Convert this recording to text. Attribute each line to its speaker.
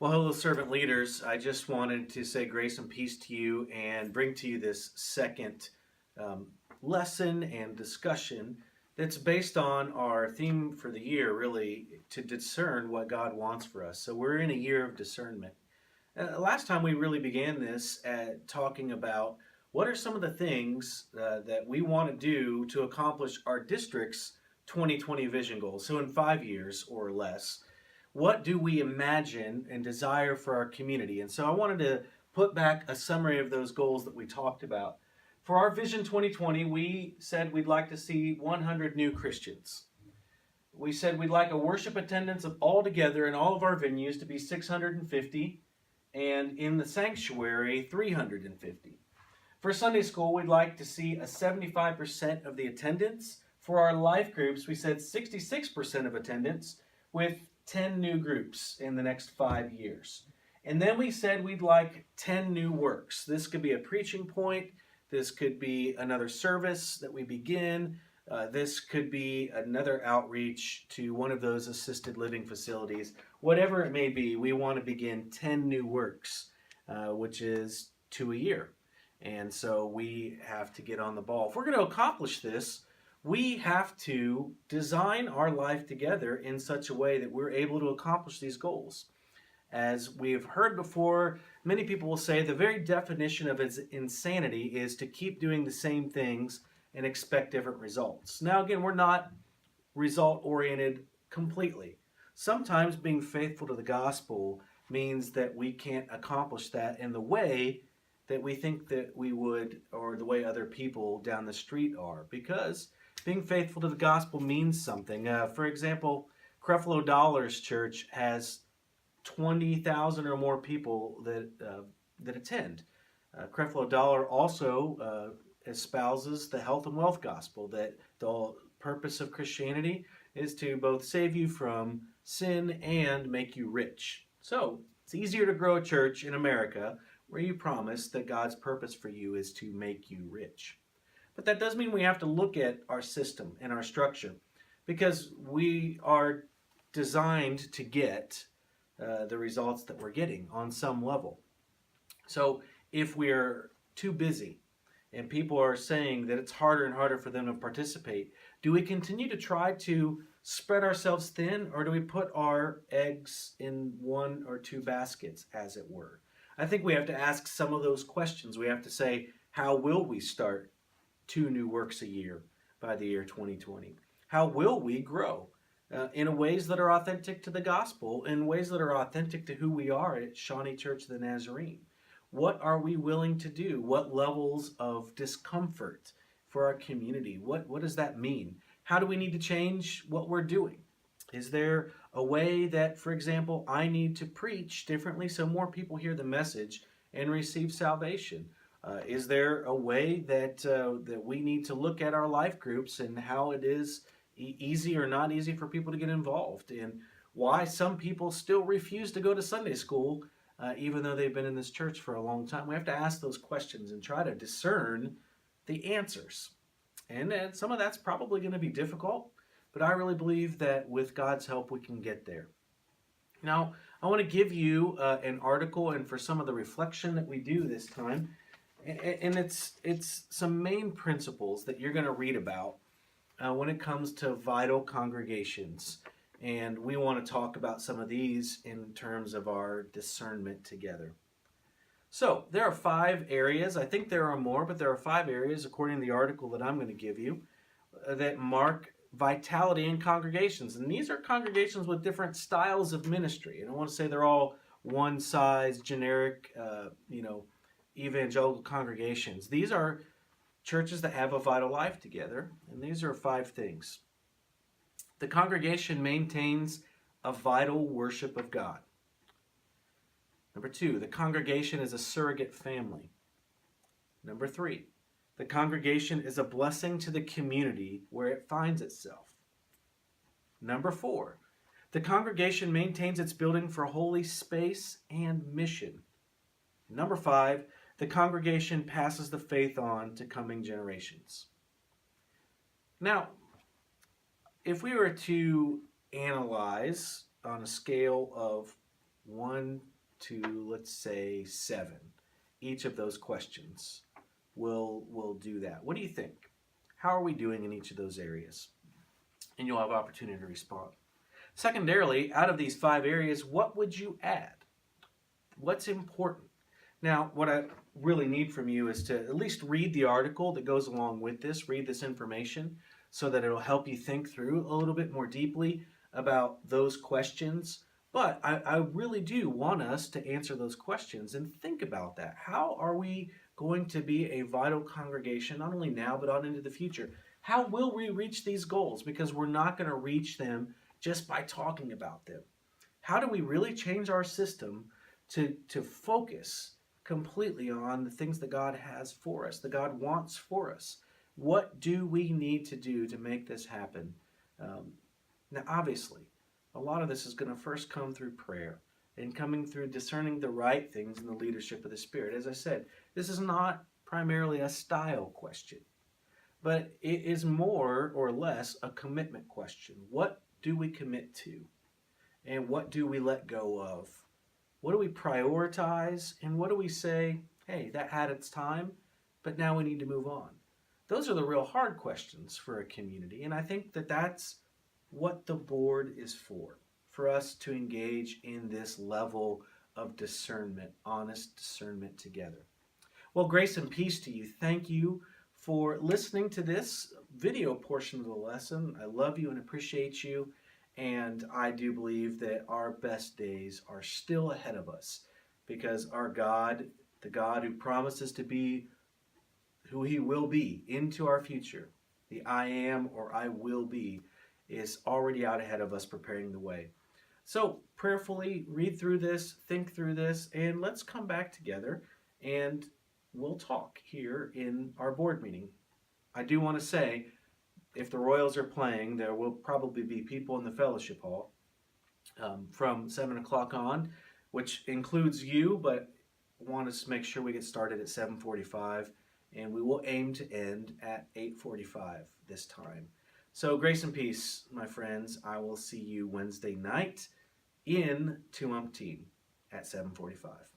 Speaker 1: Well, hello, servant leaders. I just wanted to say grace and peace to you and bring to you this second um, lesson and discussion that's based on our theme for the year, really, to discern what God wants for us. So, we're in a year of discernment. Last time we really began this at talking about what are some of the things that we want to do to accomplish our district's 2020 vision goals. So, in 5 years or less, what do we imagine and desire for our community? And so I wanted to put back a summary of those goals that we talked about. For our Vision 2020, we said we'd like to see 100 new Christians. We said we'd like a worship attendance of all together in all of our venues to be 650, and in the sanctuary, 350. For Sunday school, we'd like to see a 75% of the attendance. For our life groups, we said 66% of attendance, with 10 new groups in the next 5 years. And then we said we'd like 10 new works. This could be a preaching point. This could be another service that we begin. This could be another outreach to one of those assisted living facilities. Whatever it may be, we want to begin 10 new works, which is 2 a year. And so we have to get on the ball. If we're going to accomplish this, we have to design our life together in such a way that we're able to accomplish these goals. As we've heard before, many people will say the very definition of insanity is to keep doing the same things and expect different results. Now, again, we're not result-oriented completely. Sometimes being faithful to the gospel means that we can't accomplish that in the way that we think that we would, or the way other people down the street are, because being faithful to the gospel means something. For example, Creflo Dollar's church has 20,000 or more people that attend. Creflo Dollar also espouses the health and wealth gospel, that the purpose of Christianity is to both save you from sin and make you rich. So it's easier to grow a church in America where you promise that God's purpose for you is to make you rich. But that does mean we have to look at our system and our structure, because we are designed to get the results that we're getting on some level. So if we're too busy and people are saying that it's harder and harder for them to participate, do we continue to try to spread ourselves thin, or do we put our eggs in one or two baskets, as it were? I think we have to ask some of those questions. We have to say, how will we start 2 new works a year by the year 2020? How will we grow in ways that are authentic to the gospel, in ways that are authentic to who we are at Shawnee Church of the Nazarene? What are we willing to do? What levels of discomfort for our community? What does that mean? How do we need to change what we're doing? Is there a way that, for example, I need to preach differently so more people hear the message and receive salvation? Is there a way that we need to look at our life groups and how it is easy or not easy for people to get involved, and why some people still refuse to go to Sunday school even though they've been in this church for a long time? We have to ask those questions and try to discern the answers. And some of that's probably going to be difficult, but I really believe that with God's help we can get there. Now, I want to give you an article, and for some of the reflection that we do this time, and it's some main principles that you're going to read about when it comes to vital congregations. And we want to talk about some of these in terms of our discernment together. So there are 5 areas. I think there are more, but there are 5 areas, according to the article that I'm going to give you, that mark vitality in congregations. And these are congregations with different styles of ministry. And I want to say they're all one size, generic, evangelical congregations. These are churches that have a vital life together, and these are 5 things. The congregation maintains a vital worship of God. Number 2, the congregation is a surrogate family. Number 3, the congregation is a blessing to the community where it finds itself. Number 4, the congregation maintains its building for holy space and mission. Number 5, the congregation passes the faith on to coming generations. Now, if we were to analyze on a scale of 1 to, let's say, 7. Each of those questions will do that. What do you think? How are we doing in each of those areas? And you'll have opportunity to respond. Secondarily, out of these 5 areas, what would you add? What's important? Now, what I really need from you is to at least read the article that goes along with this, read this information, so that it'll help you think through a little bit more deeply about those questions. But I really do want us to answer those questions and think about that. How are we going to be a vital congregation, not only now, but on into the future? How will we reach these goals? Because we're not going to reach them just by talking about them. How do we really change our system to focus completely on the things that God has for us, that God wants for us? What do we need to do to make this happen? Now, obviously, a lot of this is going to first come through prayer and coming through discerning the right things in the leadership of the Spirit. As I said, this is not primarily a style question, but it is more or less a commitment question. What do we commit to? And what do we let go of? What do we prioritize? And what do we say, hey, that had its time, but now we need to move on? Those are the real hard questions for a community. And I think that that's what the board is for us to engage in this level of discernment, honest discernment together. Well, grace and peace to you. Thank you for listening to this video portion of the lesson. I love you and appreciate you. And I do believe that our best days are still ahead of us because our God, the God who promises to be who he will be into our future, the I am or I will be, is already out ahead of us preparing the way. So prayerfully read through this, think through this, and let's come back together and we'll talk here in our board meeting. I do want to say, if the Royals are playing, there will probably be people in the fellowship hall from 7 o'clock on, which includes you, but want us to make sure we get started at 7:45, and we will aim to end at 8:45 this time. So grace and peace, my friends. I will see you Wednesday night in 2 at 7:45.